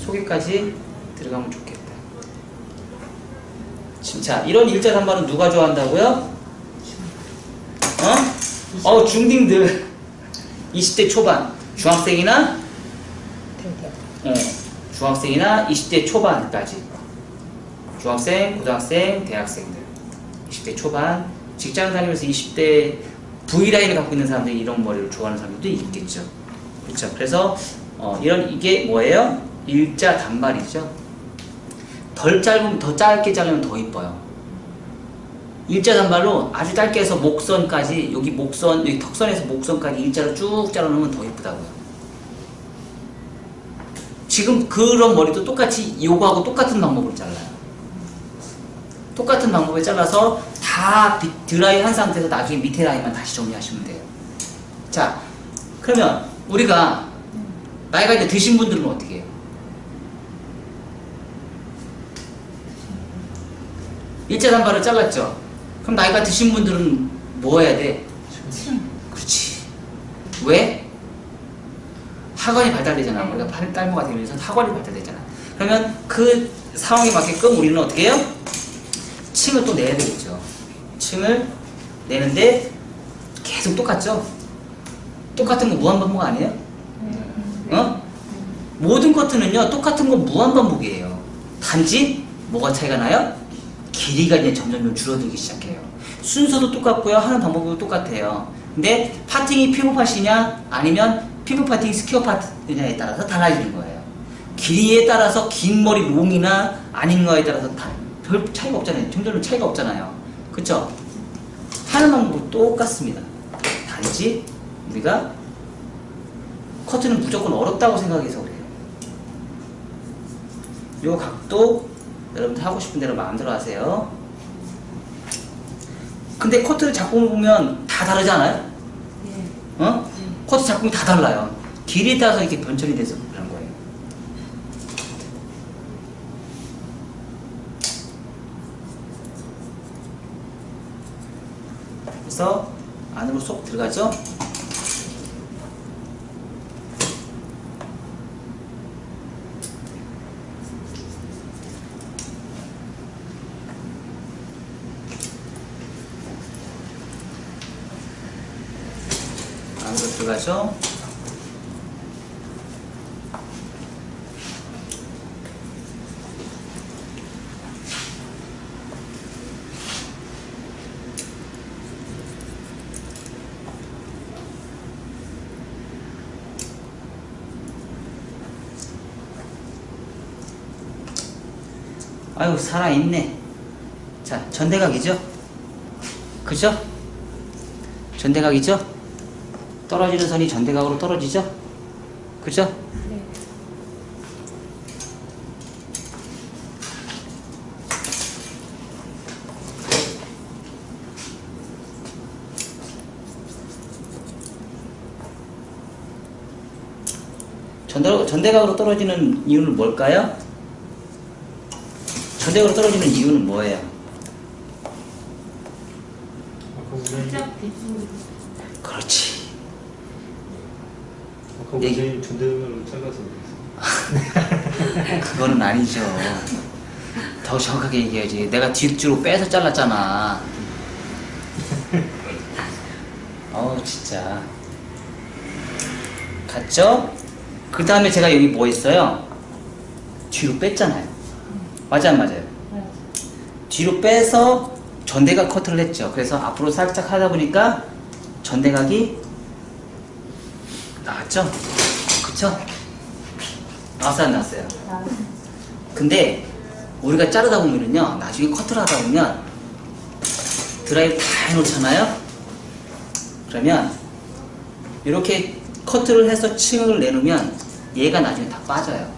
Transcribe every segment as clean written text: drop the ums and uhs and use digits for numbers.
속에까지 들어가면 좋겠다. 진짜 이런 일자 단발은 누가 좋아한다고요? 중딩들 20대 초반 중학생이나 중학생이나 20대 초반까지 중학생, 고등학생, 대학생들 20대 초반 직장 다니면서 20대 V라인을 갖고 있는 사람들이 이런 머리를 좋아하는 사람들도 있겠죠. 그렇죠. 그래서 이게 뭐예요? 일자 단발이죠. 덜 짧으면 더 짧게 자르면 더 이뻐요. 일자 단발로 아주 짧게 해서 목선까지 여기 목선, 여기 턱선에서 목선까지 일자로 쭉 자르면 더 이쁘다고요. 지금 그런 머리도 똑같이 요거하고 똑같은 방법으로 잘라요. 똑같은 방법에 잘라서 다 드라이 한 상태에서 나중에 밑에 라인만 다시 정리하시면 돼요. 자, 그러면 우리가 나이가 이제 드신 분들은 어떻게 해요? 일자 단발을 잘랐죠? 그럼 나이가 드신 분들은 뭐 해야 돼? 그렇지. 왜? 하관이 발달되잖아. 우리가 딸모가 되면서 하관이 발달되잖아. 그러면 그 상황에 맞게끔 우리는 어떻게 해요? 층을 또 내야 되겠죠. 층을 내는데 계속 똑같죠? 똑같은 거 무한반복 아니에요? 모든 커트는요 똑같은 거 무한반복이에요. 단지 뭐가 차이가 나요? 길이가 이제 점점 줄어들기 시작해요. 순서도 똑같고요. 하는 방법도 똑같아요. 근데 파팅이 피부 팟이냐 아니면 피부 파팅이 스퀘어 파트냐에 따라서 달라지는 거예요. 길이에 따라서 긴 머리 롱이나 아닌 거에 따라서 별 차이가 없잖아요. 점점 차이가 없잖아요. 그쵸? 하는 방법도 똑같습니다. 단지 우리가 커트는 무조건 어렵다고 생각해서 그래요. 요 각도 여러분들 하고 싶은 대로 마음대로 하세요. 근데 커트를 작품을 보면 다 다르지 않아요? 커트 작품이 다 달라요. 길이에 따라서 이렇게 변천이 돼서 그런 거예요. 그래서 안으로 쏙 들어가죠? 안으로 들어가죠? 아유 살아있네. 자 전대각이죠? 그죠? 전대각이죠? 떨어지는 선이 전대각으로 떨어지죠? 그죠? 네. 전대각으로 떨어지는 이유는 뭘까요? 전대각으로 떨어지는 이유는 뭐예요? 살짝 비중. 그렇지. 아까 원장님 전대각으로 잘라서 그거는 아니죠. 더 정확하게 얘기해야지. 내가 뒤로 빼서 잘랐잖아. 어우 진짜. 갔죠? 그 다음에 제가 여기 뭐 했어요? 뒤로 뺐잖아요. 맞아요 안 맞아요? 뒤로 빼서 전대각 커트를 했죠. 그래서 앞으로 살짝 하다 보니까 전대각이 나왔죠? 그쵸? 나왔어요 안 나왔어요? 근데 우리가 자르다 보면은요 나중에 커트를 하다 보면 드라이를 다 해놓잖아요. 그러면 이렇게 커트를 해서 층을 내놓으면 얘가 나중에 다 빠져요.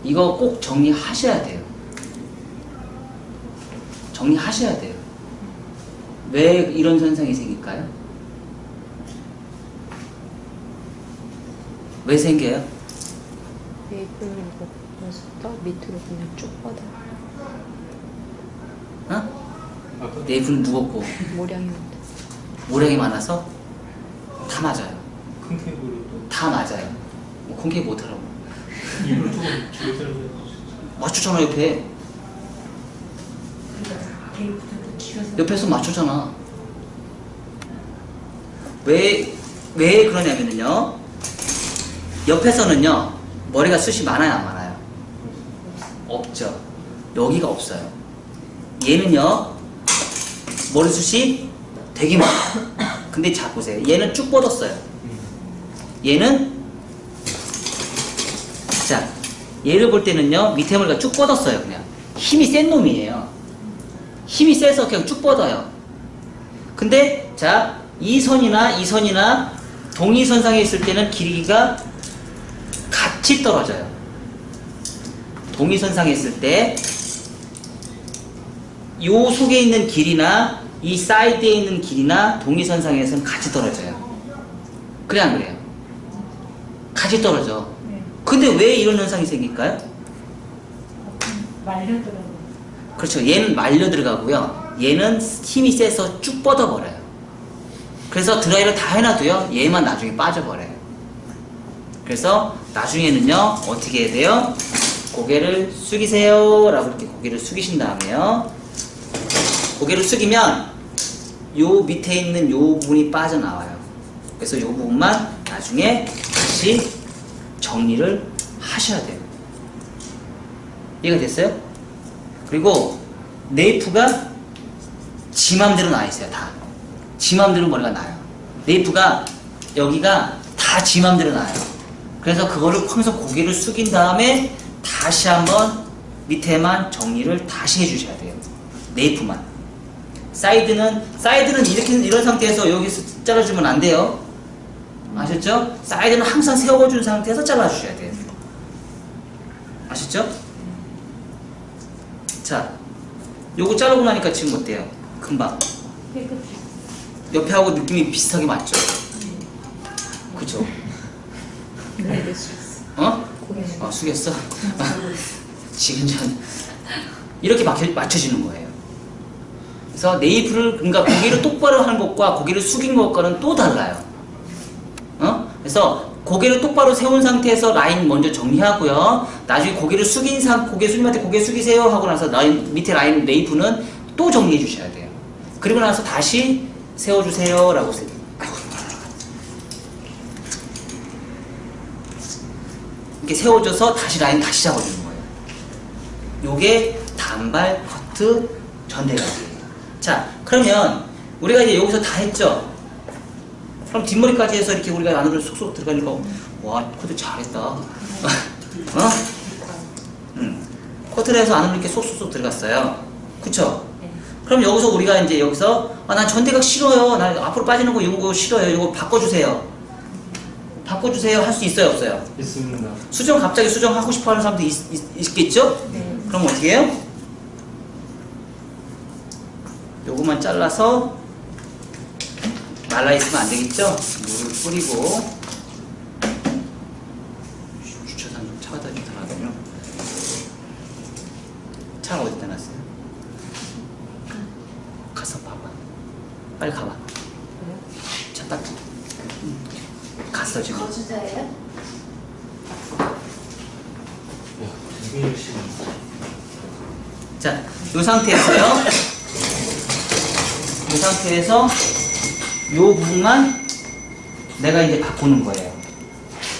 이거 꼭 정리하셔야 돼요. 정리하셔야 돼요. 왜 이런 현상이 생길까요? 왜 생겨요? 메이플을 먹어서 밑으로 그냥 쭉 뻗어. 어? 네이프는 무겁고 모량이 많다. 모량이 많아서 다 맞아요. 큰 테이블로 또 다 맞아요. 뭐 콘케이크 못하라고. 일부러 조금 길게 잘라서 맞추잖아 옆에. 옆에서 맞추잖아. 왜 그러냐면요. 옆에서는요 머리가 숱이 많아요 안 많아요? 없죠. 여기가 없어요. 얘는요 머리숱이 되게 많아요. 근데 자 보세요. 얘는 쭉 뻗었어요. 얘는 자 얘를 볼 때는요 밑에 머리가 쭉 뻗었어요. 그냥 힘이 센 놈이에요. 힘이 세서 그냥 쭉 뻗어요. 근데 자 이 선이나 동이선상에 있을 때는 길이가 같이 떨어져요. 동이선상에 있을 때 요 속에 있는 길이나 이 사이드에 있는 길이나 동이선상에서는 같이 떨어져요. 그래 안 그래요? 같이 떨어져. 근데 왜 이런 현상이 생길까요? 말려들어요. 그렇죠. 얘는 말려 들어가고요. 얘는 힘이 세서 쭉 뻗어버려요. 그래서 드라이를 다 해놔도요. 얘만 나중에 빠져버려요. 그래서 나중에는요. 어떻게 해야 돼요? 고개를 숙이세요. 라고 이렇게 고개를 숙이신 다음에요. 고개를 숙이면 요 밑에 있는 요 부분이 빠져나와요. 그래서 요 부분만 나중에 다시 정리를 하셔야 돼요. 이해가 됐어요? 그리고 네이프가 지 맘대로 나 있어요. 다. 지 맘대로 머리가 나요. 네이프가 여기가 다 지 맘대로 나요. 그래서 그거를 하면서 고개를 숙인 다음에 다시 한번 밑에만 정리를 다시 해주셔야 돼요. 네이프만. 사이드는 이렇게 이런 상태에서 여기서 잘라주면 안 돼요. 아셨죠? 사이드는 항상 세워준 상태에서 잘라주셔야 돼요. 아셨죠? 자, 요거 자르고 나니까 지금 어때요? 금방. 깨끗해. 옆에 하고 느낌이 비슷하게 맞죠? 그죠? 고개를 숙였어. 어? 고개를 숙였어? 지금 전 이렇게 맞춰지는 거예요. 그래서 네이프를 그러니까 고개를 똑바로 하는 것과 고개를 숙인 것과는 또 달라요. 그래서 고개를 똑바로 세운 상태에서 라인 먼저 정리하고요. 나중에 고개를 숙인 고개 숙임한테 고개 숙이세요 하고 나서 밑에 라인 네이프는 또 정리해 주셔야 돼요. 그리고 나서 다시 세워주세요 라고 이렇게 세워줘서 다시 라인 다시 잡아주는 거예요. 요게 단발 커트 전대각이에요. 자, 그러면 우리가 이제 여기서 다 했죠? 그럼 뒷머리까지 해서 이렇게 우리가 안으로 쏙쏙 들어가니까 와, 커트 잘했다. 어? 커트를 해서 안으로 이렇게 쏙쏙 들어갔어요. 그쵸? 그럼 여기서 우리가 이제 여기서 난 전대각 싫어요. 나 앞으로 빠지는 거 이거 싫어요. 이거 바꿔주세요. 바꿔주세요. 할 수 있어요? 없어요? 있습니다. 갑자기 수정하고 싶어 하는 사람도 있겠죠? 네. 그럼 어떻게 해요? 요거만 잘라서 말라있으면 안 되겠죠? 물을 뿌리고 주차장 좀 차가 좀 들어가거든요. 차는 어디다 놨어요? 가서 봐봐. 빨리 가봐. 차 딱. 갔어 지금. 거주자예요? 야, 되게 열심히. 자, 이 상태에서요. 이 상태에서 이 부분만 내가 이제 바꾸는 거예요.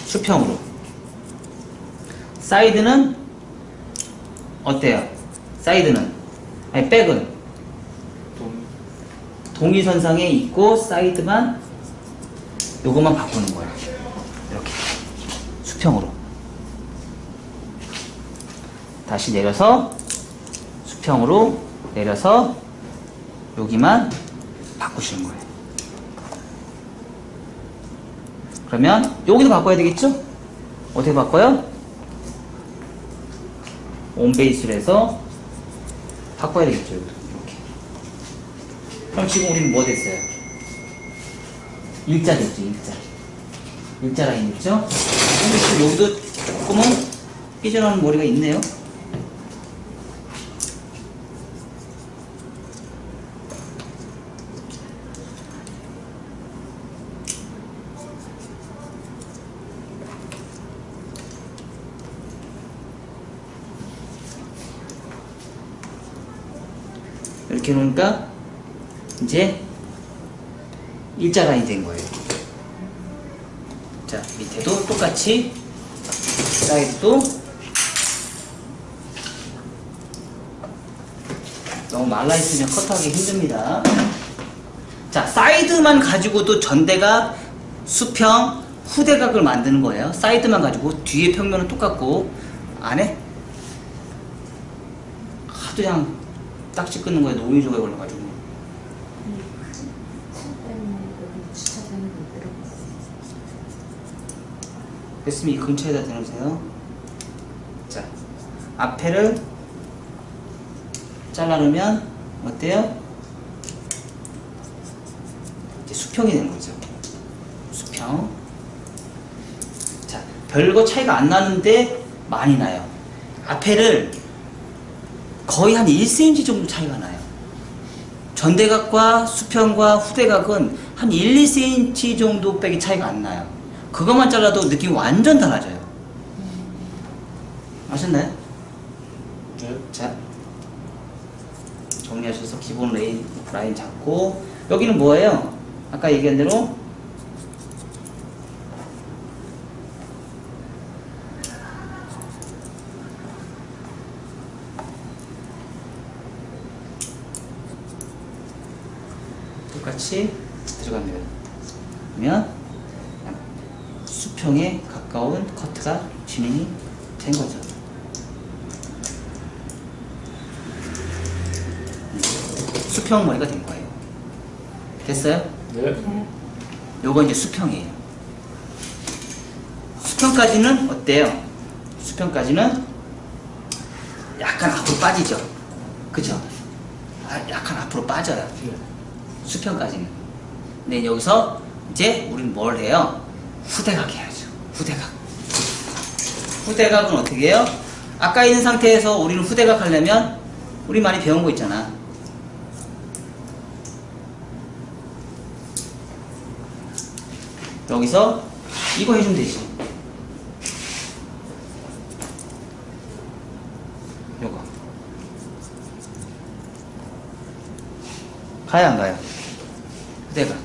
수평으로. 사이드는 어때요? 사이드는 아니 백은 동의선상에 있고 사이드만 요것만 바꾸는 거예요. 이렇게 수평으로. 다시 내려서 수평으로 내려서 여기만 바꾸시는 거예요. 그러면 여기도 바꿔야 되겠죠? 어떻게 바꿔요? 온베이스를 해서 바꿔야 되겠죠. 이렇게. 그럼 지금 우리는 뭐 됐어요? 일자 됐죠. 일자 라인 있죠? 근데 여기도 조금은 삐져나오는 머리가 있네요. 이렇게 놓으니까 이제 일자 라인이 된 거예요. 자, 밑에도 똑같이 사이드도 너무 말라있으면 커트하기 힘듭니다. 자, 사이드만 가지고도 전대각, 수평, 후대각을 만드는 거예요. 사이드만 가지고 뒤에 평면은 똑같고 안에 하도 그냥 딱지 끊는 거에 노이즈가 걸려가지고 됐으면 이 근처에다 대놓으세요. 자, 앞에를 잘라놓으면 어때요? 이제 수평이 되는 거죠. 수평. 자, 별거 차이가 안 나는데 많이 나요. 앞에를 거의 한 1cm 정도 차이가 나요. 전대각과 수평과 후대각은 한 1, 2cm 정도 빼기 차이가 안 나요. 그것만 잘라도 느낌이 완전 달라져요. 아셨나요? 네. 자, 정리하셔서 기본 라인 잡고, 여기는 뭐예요? 아까 얘기한 대로 똑같이 들어갑니다. 그러면 수평에 가까운 커트가 진행이 된 거죠. 수평 머리가 된 거예요. 됐어요? 네. 요거 이제 수평이에요. 수평까지는 어때요? 수평까지는 약간 앞으로 빠지죠. 그죠? 약간 앞으로 빠져요. 수평까지는. 근데 여기서 이제 우리는 뭘 해요? 후대각 해야죠. 후대각. 후대각은 어떻게 해요? 아까 있는 상태에서 우리는 후대각 하려면 우리 많이 배운 거 있잖아. 여기서 이거 해주면 되지. 요거. 가요, 안 가요? 후대각.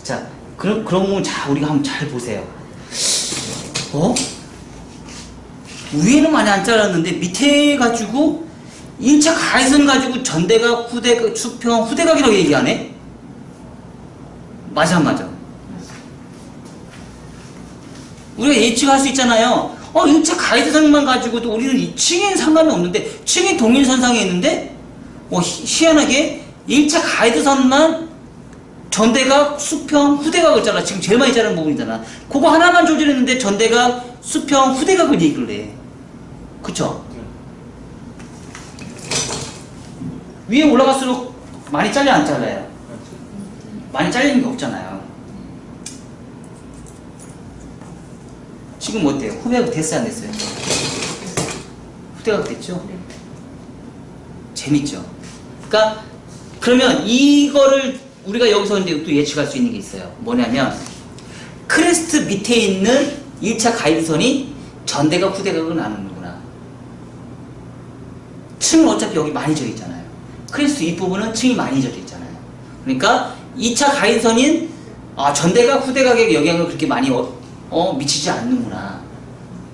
자, 그러면 자, 우리가 한번 잘 보세요. 어? 위에는 많이 안 잘랐는데 밑에 가지고 1차 가해선 가지고 전대각, 후대각, 수평, 후대각이라고 얘기하네? 맞아, 안 맞아? 우리가 예측할 수 있잖아요. 1차 가이드선만 가지고도 우리는 이 층엔 상관이 없는데, 층이 동일선상에 있는데, 희한하게 1차 가이드선만 전대각, 수평, 후대각을 잘라. 지금 제일 많이 자른 부분이잖아. 그거 하나만 조절했는데 전대각, 수평, 후대각을 얘기를 해. 그쵸? 위에 올라갈수록 많이 잘려, 안 잘라요? 많이 잘리는 게 없잖아요. 지금 어때요? 후대각 됐어요, 안 됐어요? 후대각 됐죠? 재밌죠? 그러니까 그러면 이거를 우리가 여기서 이제 또 예측할 수 있는 게 있어요. 뭐냐면 크레스트 밑에 있는 1차 가이드선이 전대각, 후대각을 나누는구나. 층은 어차피 여기 많이 져 있잖아요. 크레스트 윗부분은 층이 많이 져 있잖아요. 그러니까 2차 가이드선인 전대각, 후대각에 영향을 그렇게 많이 미치지 않는구나.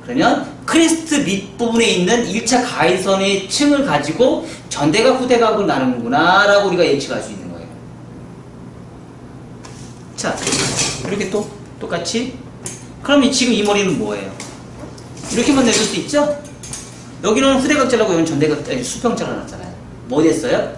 그러면 크레스트 밑부분에 있는 1차 가이드선의 층을 가지고 전대각, 후대각을 나누는구나 라고 우리가 예측할 수 있는 거예요. 자, 이렇게 또 똑같이. 그럼 지금 이 머리는 뭐예요? 이렇게만 내줄 수 있죠? 여기는 후대각 잘라고 여기는 전대각, 수평 잘라놨잖아요. 뭐 됐어요?